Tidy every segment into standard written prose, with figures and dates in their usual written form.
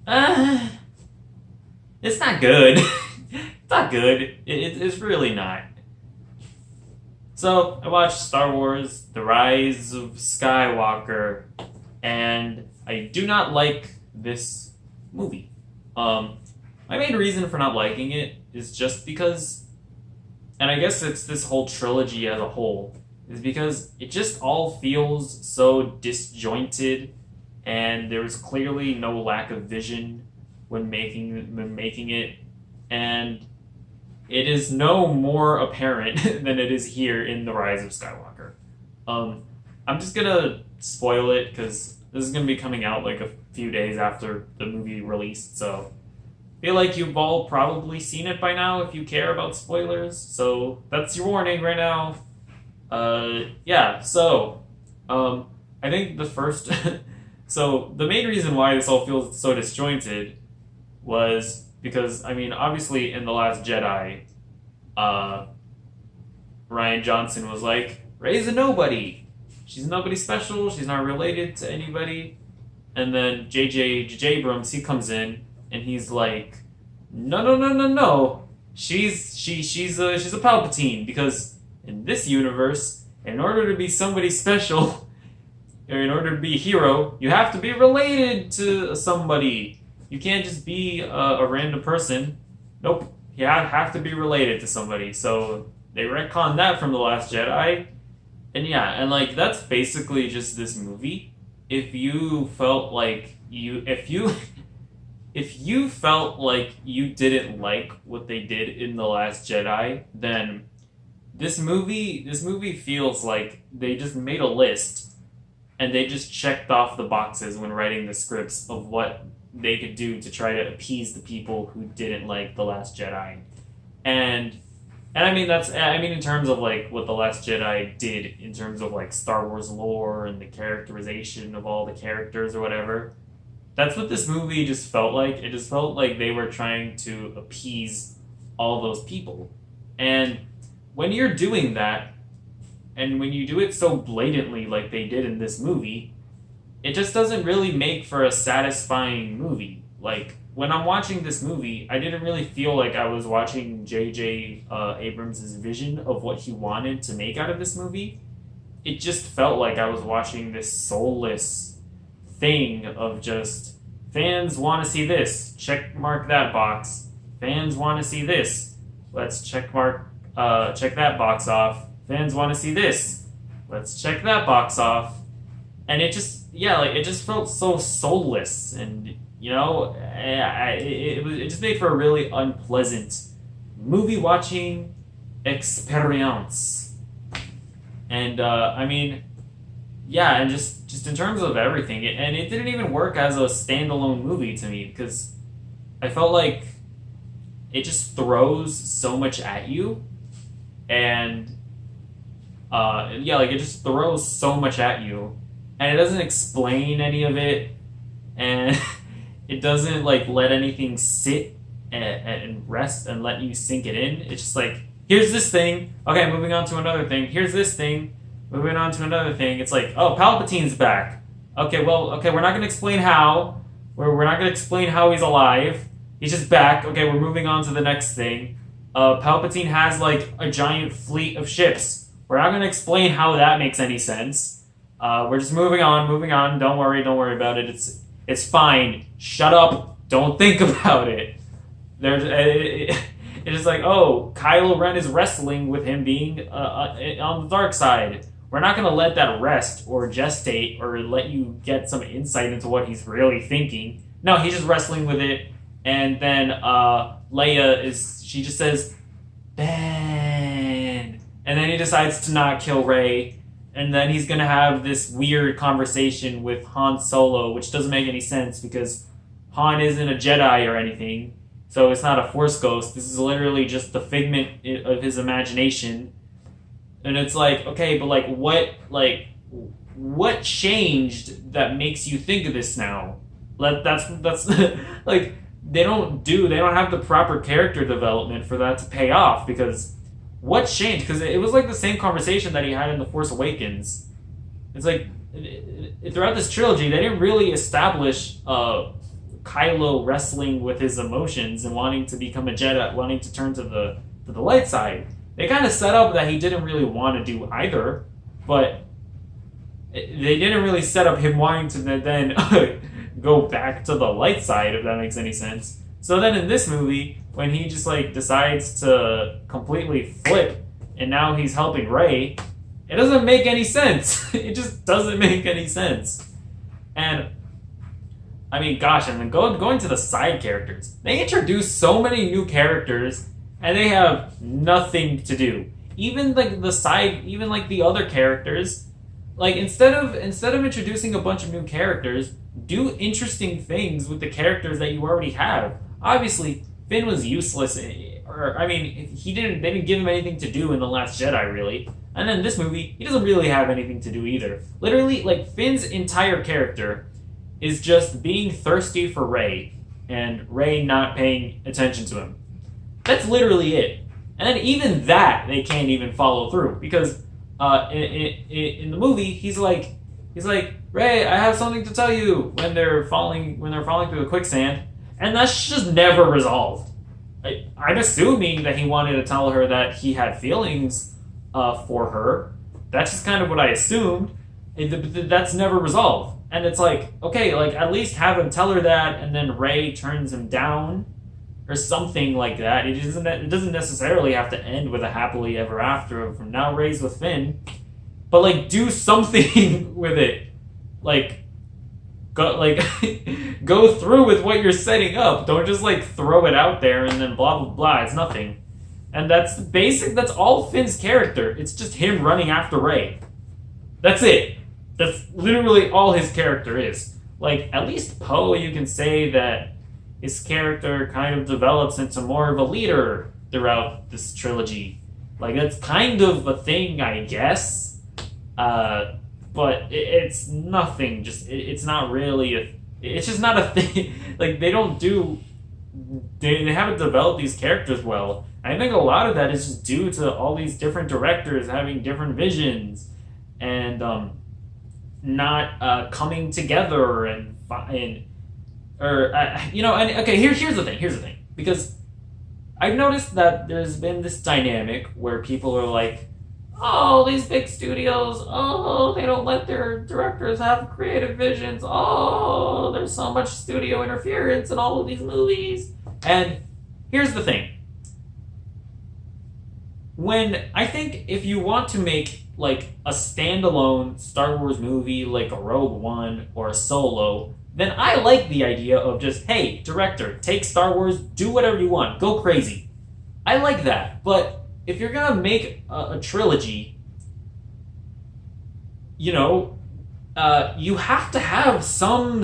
Uh, it's not good. It's not good. It's really not. So I watched Star Wars: The Rise of Skywalker, and I do not like this movie. My main reason for not liking it is just because, and I guess it's this whole trilogy as a whole, is because it just all feels so disjointed, and there was clearly no lack of vision when making it, and it is no more apparent than it is here in The Rise of Skywalker. Um, I'm just gonna spoil it because this is gonna be coming out like a few days after the movie released, so I feel like you've all probably seen it by now if you care about spoilers. So that's your warning right now. Yeah. I think the first, so the main reason why this all feels so disjointed was because I mean, obviously, in The Last Jedi, uh, Ryan Johnson was like, "Rey's a nobody. She's nobody special. She's not related to anybody." And then J.J. Abrams, he comes in and he's like, "No, no, no, no, no. She's a Palpatine because in this universe, in order to be somebody special, or in order to be a hero, you have to be related to somebody. You can't just be a random person. Nope, you have to be related to somebody." So they retconned that from The Last Jedi, and yeah, and like that's basically just this movie. If you felt like if you felt like you didn't like what they did in The Last Jedi, then this movie feels like they just made a list and they just checked off the boxes when writing the scripts of what they could do to try to appease the people who didn't like The Last Jedi. And I mean in terms of like what The Last Jedi did in terms of like Star Wars lore and the characterization of all the characters or whatever. That's what this movie just felt like. It just felt like they were trying to appease all those people. And when you're doing that, and when you do it so blatantly like they did in this movie, it just doesn't really make for a satisfying movie. Like, when I'm watching this movie, I didn't really feel like I was watching J.J. Abrams' vision of what he wanted to make out of this movie. It just felt like I was watching this soulless thing of just fans want to see this, check mark that box. Fans want to see this, let's check that box off. Fans want to see this, let's check that box off. And it just felt so soulless, and it just made for a really unpleasant movie watching experience. And I mean, yeah, and just in terms of everything, it didn't even work as a standalone movie to me because I felt like it just throws so much at you, and it just throws so much at you, and it doesn't explain any of it, and it doesn't like let anything sit and rest and let you sink it in. It's just like, here's this thing, okay, moving on to another thing. Here's this thing, moving on to another thing. It's like, oh, Palpatine's back. Okay, we're not gonna explain how. We're not gonna explain how he's alive. He's just back. Okay, we're moving on to the next thing. Palpatine has like a giant fleet of ships. We're not gonna explain how that makes any sense. We're just moving on. Don't worry about it. It's fine. Shut up. Don't think about it. It's just like, oh, Kylo Ren is wrestling with him being on the dark side. We're not going to let that rest or gestate or let you get some insight into what he's really thinking. No, he's just wrestling with it. And then Leia she just says, Ben. And then he decides to not kill Rey. And then he's going to have this weird conversation with Han Solo, which doesn't make any sense because Han isn't a Jedi or anything. So it's not a Force ghost. This is literally just the figment of his imagination. And it's like, okay, but what changed that makes you think of this now? That's like, they don't have the proper character development for that to pay off, because what changed? Because it was like the same conversation that he had in The Force Awakens. It's like, throughout this trilogy, they didn't really establish Kylo Kylo wrestling with his emotions and wanting to become a Jedi, wanting to turn to the light side. They kind of set up that he didn't really want to do either, but they didn't really set up him wanting to then go back to the light side, if that makes any sense. So then in this movie, when he just like decides to completely flip and now he's helping Rey, it doesn't make any sense. It just doesn't make any sense. And I mean, gosh, and then going to the side characters. They introduce so many new characters and they have nothing to do. Even like even like the other characters, like instead of introducing a bunch of new characters, do interesting things with the characters that you already have. Obviously, Finn was useless, or I mean, they didn't give him anything to do in The Last Jedi, really. And then this movie, he doesn't really have anything to do either. Literally, like Finn's entire character is just being thirsty for Rey, and Rey not paying attention to him. That's literally it. And then even that they can't even follow through because in the movie he's like, Rey, I have something to tell you when they're falling through the quicksand, and that's just never resolved. I'm assuming that he wanted to tell her that he had feelings for her. That's just kind of what I assumed. That's never resolved. And it's like, okay, like at least have him tell her that, and then Rey turns him down, or something like that. It doesn't necessarily have to end with a happily ever after from now Rey's with Finn, but like do something with it. Like go through with what you're setting up. Don't just like throw it out there and then blah blah blah. It's nothing. And that's basic. That's all Finn's character. It's just him running after Rey. That's it. That's literally all his character is. Like, at least Poe, you can say that his character kind of develops into more of a leader throughout this trilogy. Like, that's kind of a thing, I guess. But it's nothing. It's not really it's just not a thing. Like, they haven't developed these characters well. I think a lot of that is just due to all these different directors having different visions and not coming together okay, here's the thing, because I've noticed that there's been this dynamic where people are like, oh, these big studios, oh, they don't let their directors have creative visions, oh, there's so much studio interference in all of these movies. And here's the thing. I think if you want to make like a standalone Star Wars movie like a Rogue One or a Solo, then I like the idea of just, hey, director, take Star Wars, do whatever you want, go crazy. I like that. But if you're gonna make a trilogy, you have to have some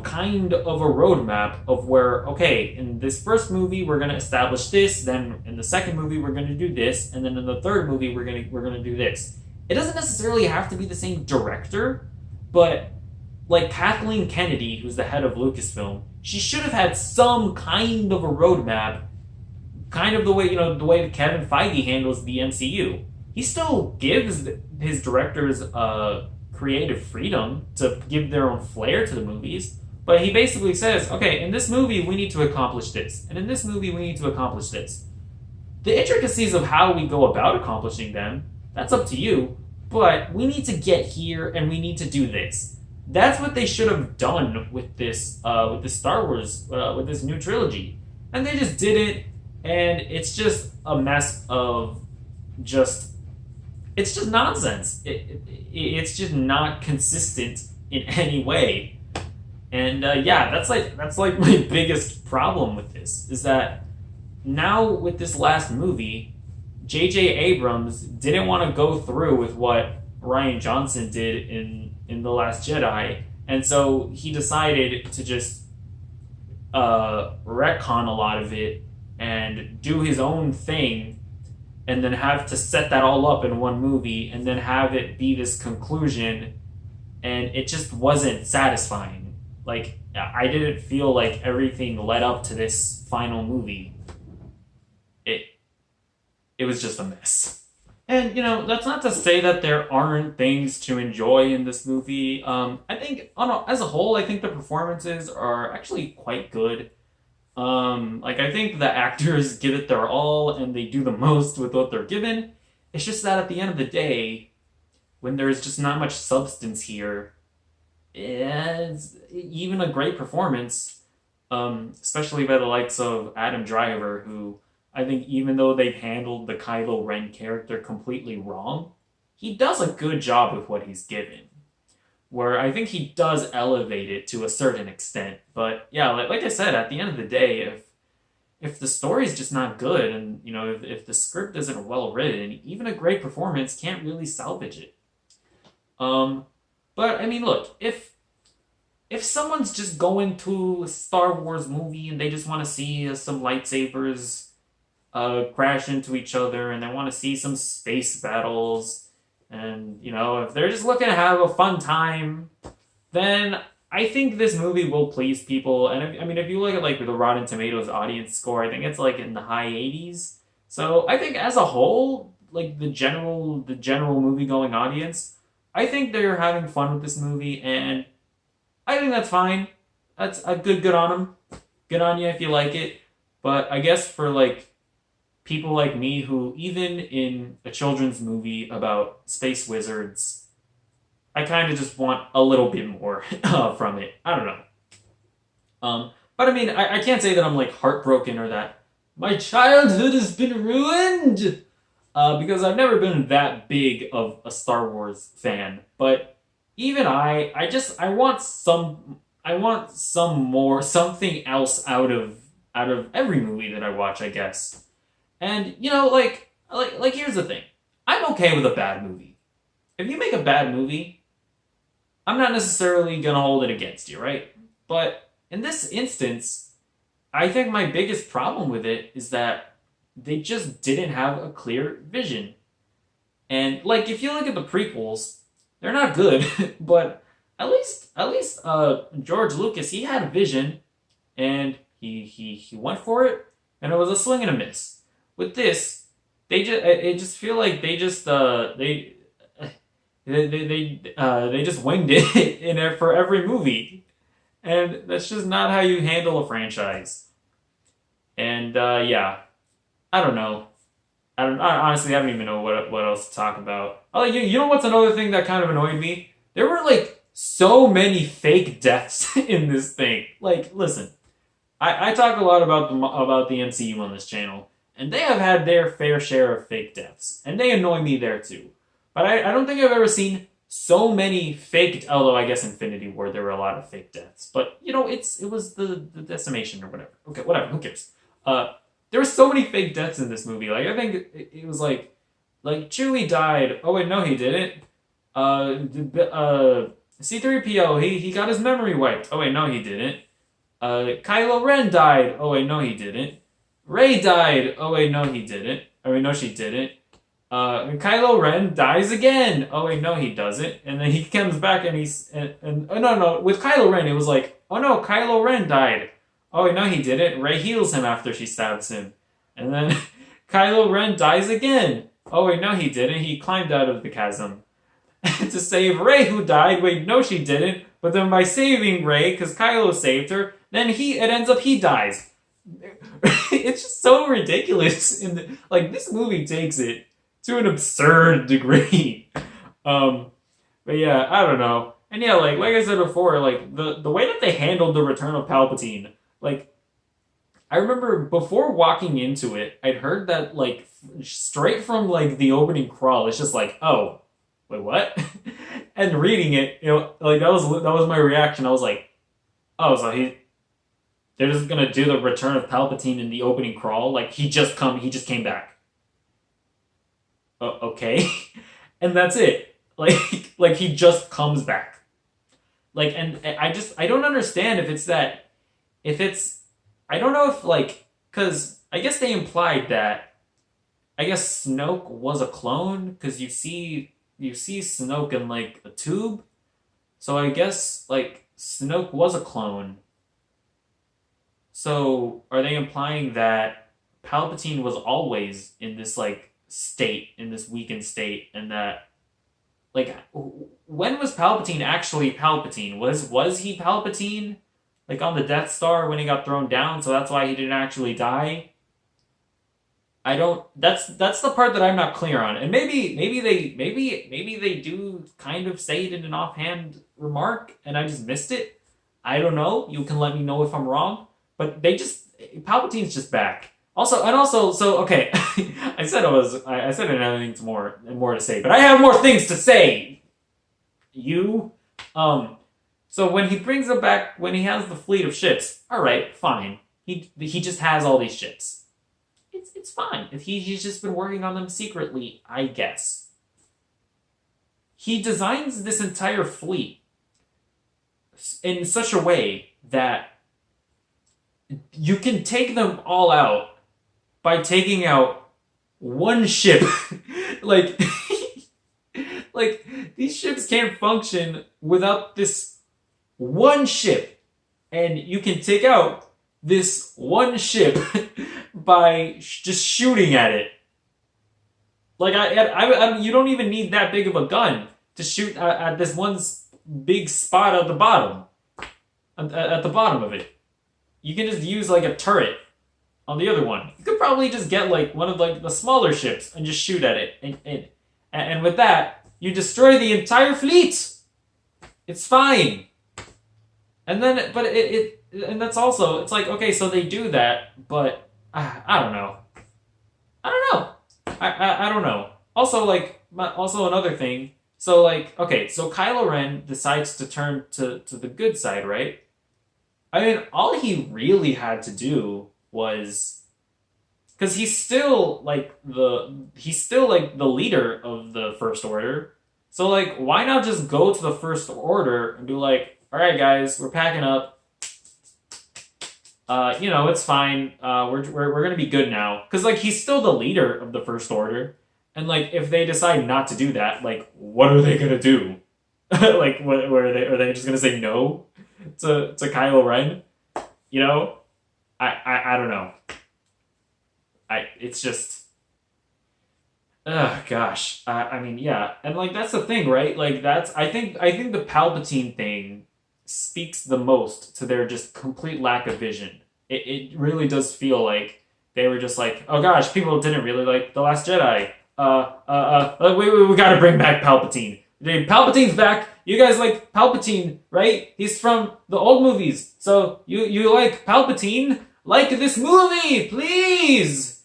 kind of a roadmap of where, okay, in this first movie we're gonna establish this, then in the second movie we're gonna do this, and then in the third movie we're gonna do this. It doesn't necessarily have to be the same director, but like Kathleen Kennedy, who's the head of Lucasfilm, she should have had some kind of a roadmap, kind of the way that Kevin Feige handles the MCU. He still gives his directors creative freedom to give their own flair to the movies, but he basically says, okay, in this movie we need to accomplish this, and in this movie we need to accomplish this. The intricacies of how we go about accomplishing them, that's up to you, but we need to get here and we need to do this. That's what they should have done with this Star Wars, with this new trilogy, and they just didn't. And it's just a mess of it's just nonsense. It's just not consistent in any way. And that's like my biggest problem with this, is that now with this last movie, J.J. Abrams didn't want to go through with what Rian Johnson did in The Last Jedi, and so he decided to just retcon a lot of it and do his own thing, and then have to set that all up in one movie, and then have it be this conclusion, and it just wasn't satisfying. Like, I didn't feel like everything led up to this final movie. It was just a mess. And that's not to say that there aren't things to enjoy in this movie. I think as a whole, I think the performances are actually quite good. Like I think the actors give it their all and they do the most with what they're given. It's just that at the end of the day, when there's just not much substance here, it's even a great performance, especially by the likes of Adam Driver, who I think even though they've handled the Kylo Ren character completely wrong, he does a good job with what he's given. Where I think he does elevate it to a certain extent, but yeah, like I said, at the end of the day, if the story's just not good, and if the script isn't well written, even a great performance can't really salvage it. Um, but I mean, look, if someone's just going to a Star Wars movie and they just want to see some lightsabers crash into each other and they want to see some space battles, and if they're just looking to have a fun time, then I think this movie will please people. And if you look at like the Rotten Tomatoes audience score, I think it's like in the high 80s. So I think as a whole, like the general movie going audience, I think they're having fun with this movie, and I think that's fine. That's a good on them. Good on you if you like it. But I guess for like people like me who, even in a children's movie about space wizards, I kind of just want a little bit more from it. I don't know. But I mean, I can't say that I'm like heartbroken or that my childhood has been ruined. Because I've never been that big of a Star Wars fan. But even I want some more, something else out of every movie that I watch, I guess. And like here's the thing. I'm okay with a bad movie. If you make a bad movie, I'm not necessarily gonna hold it against you, right? But in this instance, I think my biggest problem with it is that they just didn't have a clear vision. And like if you look at the prequels, they're not good, but at least George Lucas, he had a vision and he went for it, and it was a swing and a miss. With this, I just feel like they just winged it in there for every movie, and that's just not how you handle a franchise. And yeah, I don't know. Honestly, I don't even know what else to talk about. Oh, you know what's another thing that kind of annoyed me? There were like so many fake deaths in this thing. Like, listen, I talk a lot about the MCU on this channel, and they have had their fair share of fake deaths, and they annoy me there too. But I don't think I've ever seen so many fake. Although I guess Infinity War there were a lot of fake deaths, but it was the decimation or whatever. Okay, whatever. Who cares? There were so many fake deaths in this movie. Like I think it was like Chewie died. Oh wait, no, he didn't. C-3PO he got his memory wiped. Oh wait, no, he didn't. Kylo Ren died. Oh wait, no, he didn't. Rey died. Oh wait, no, he didn't. I mean, no, she didn't. Kylo Ren dies again. Oh wait, no, he doesn't. And then he comes back and oh no, with Kylo Ren it was like, oh no, Kylo Ren died. Oh wait, no, he didn't. Rey heals him after she stabs him, and then Kylo Ren dies again. Oh wait, no, he didn't. He climbed out of the chasm to save Rey, who died. Wait, no, she didn't. But then by saving Rey, because Kylo saved her, then it ends up he dies. It's just so ridiculous. Like this movie takes it to an absurd degree. But yeah, I don't know. And yeah, like I said before, like the way that they handled the return of Palpatine, like I remember before walking into it, I'd heard that like straight from like the opening crawl, it's just like, oh, wait, what? And reading it, like that was my reaction. I was like, oh, so they're just gonna do the return of Palpatine in the opening crawl, like he just came back. Okay, and that's it. Like he just comes back. Like, and I don't understand if it's I don't know if like, because I guess they implied that I guess Snoke was a clone, because you see Snoke in like a tube, so I guess like Snoke was a clone. So are they implying that Palpatine was always in this like state, in this weakened state, and that like when was Palpatine actually Palpatine? Was he Palpatine like on the Death Star when he got thrown down? So that's why he didn't actually die. I don't. That's the part that I'm not clear on, and maybe they do kind of say it in an offhand remark, and I just missed it. I don't know. You can let me know if I'm wrong, but Palpatine's just back. Also, so okay, I said I said I didn't have anything more to say, but I have more things to say. You, so when he brings it back, when he has the fleet of ships, all right, fine. He just has all these ships. It's fine. If he's just been working on them secretly, I guess. He designs this entire fleet in such a way that you can take them all out by taking out one ship. like, like these ships can't function without this one ship, and you can take out this one ship by just shooting at it. Like you don't even need that big of a gun to shoot at this one big spot at the bottom, at the bottom of it. You can just use like a turret on the other one. You could probably just get like one of like the smaller ships and just shoot at it, and with that you destroy the entire fleet. It's fine. And then, but and that's also, it's like, okay, so they do that, but I don't know. I don't know. Also, like, also another thing. So, like, okay, so Kylo Ren decides to turn to the good side, right? I mean, all he really had to do was, because he's still like the leader of the First Order. So, like, why not just go to the First Order and be like, all right, guys, we're packing up. It's fine. We're gonna be good now, because like he's still the leader of the First Order, and like if they decide not to do that, like what are they gonna do? Like what are they just gonna say no to Kylo Ren? You know, I don't know. It's just. Oh gosh, I mean, yeah, and like that's the thing, right? Like I think the Palpatine thing speaks the most to their just complete lack of vision. It really does feel like they were just like, oh gosh, people didn't really like The Last Jedi. We gotta bring back Palpatine. Palpatine's back. You guys like Palpatine, right? He's from the old movies. So you like Palpatine? Like this movie, please.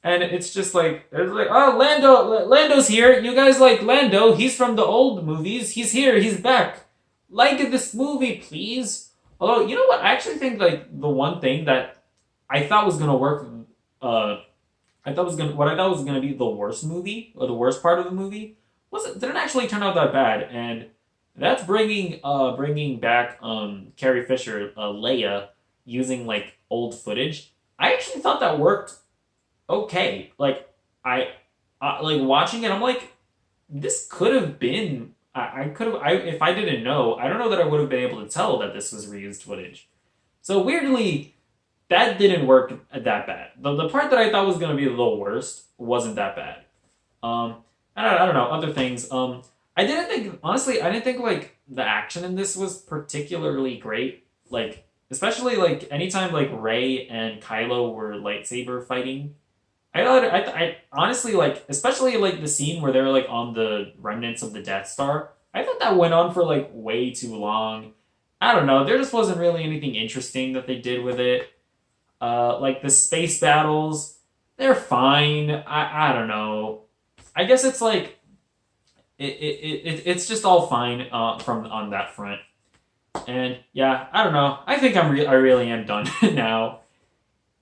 And it's just like, oh, Lando's here. You guys like Lando. He's from the old movies. He's here. He's back. Like this movie, please. Although, you know what? I actually think, like, the one thing that I thought was going to work, what I thought was going to be the worst movie, or the worst part of the movie, didn't actually turn out that bad. And that's bringing back, Carrie Fisher, Leia, using, like, old footage. I actually thought that worked okay. Like I like watching it, I'm like, this could have been, if I didn't know, I don't know that I would have been able to tell that this was reused footage. So weirdly, that didn't work that bad. The part that I thought was going to be the worst wasn't that bad. I don't know, other things. I didn't think like the action in this was particularly great. Like, especially like anytime like Rey and Kylo were lightsaber fighting, I honestly, like, especially like the scene where they're like on the remnants of the Death Star, I thought that went on for like way too long. I don't know, there just wasn't really anything interesting that they did with it. Like the space battles, they're fine. I don't know. I guess it's like it's just all fine from on that front. And yeah, I don't know. I think I really am done now.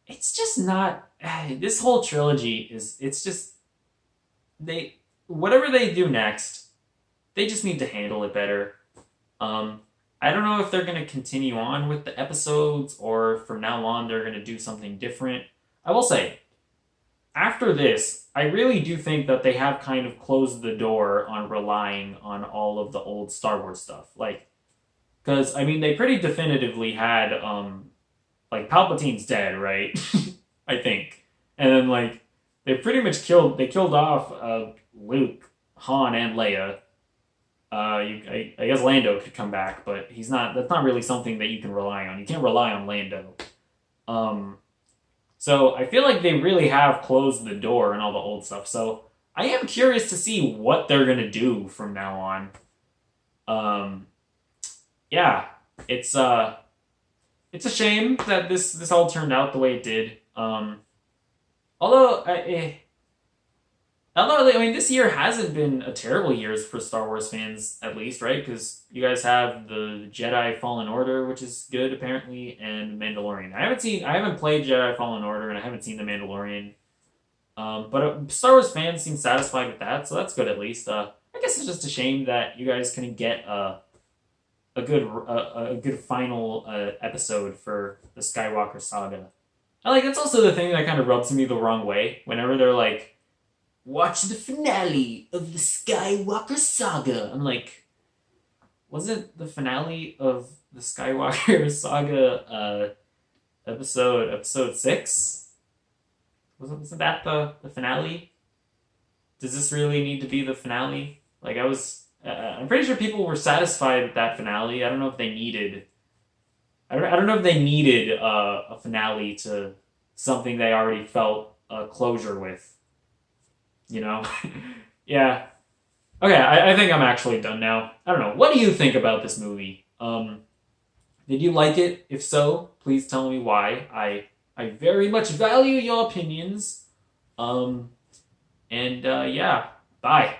It's just not. This whole trilogy it's just, whatever they do next, they just need to handle it better. I don't know if they're going to continue on with the episodes, or from now on they're going to do something different. I will say, after this, I really do think that they have kind of closed the door on relying on all of the old Star Wars stuff. Like, because, I mean, they pretty definitively had, like, Palpatine's dead, right? I think. And then, like, they pretty much killed off Luke, Han, and Leia. I guess Lando could come back, but he's not. That's not really something that you can rely on. You can't rely on Lando. So I feel like they really have closed the door and all the old stuff. So I am curious to see what they're gonna do from now on. Yeah, it's a shame that this all turned out the way it did. Although I mean, this year hasn't been a terrible year for Star Wars fans, at least, right? Because you guys have the Jedi Fallen Order, which is good apparently, and Mandalorian. I haven't played Jedi Fallen Order, and I haven't seen the Mandalorian. But Star Wars fans seem satisfied with that, so that's good at least. I guess it's just a shame that you guys couldn't get a good final episode for the Skywalker saga. That's also the thing that kind of rubs me the wrong way. Whenever they're like, watch the finale of the Skywalker saga. I'm like, wasn't the finale of the Skywalker saga episode 6? Wasn't that the finale? Does this really need to be the finale? I'm pretty sure people were satisfied with that finale. I don't know if they needed. I don't know if they needed a finale to something they already felt closure with. Yeah. Okay, I think I'm actually done now. I don't know. What do you think about this movie? Did you like it? If so, please tell me why. I very much value your opinions. Yeah. Bye.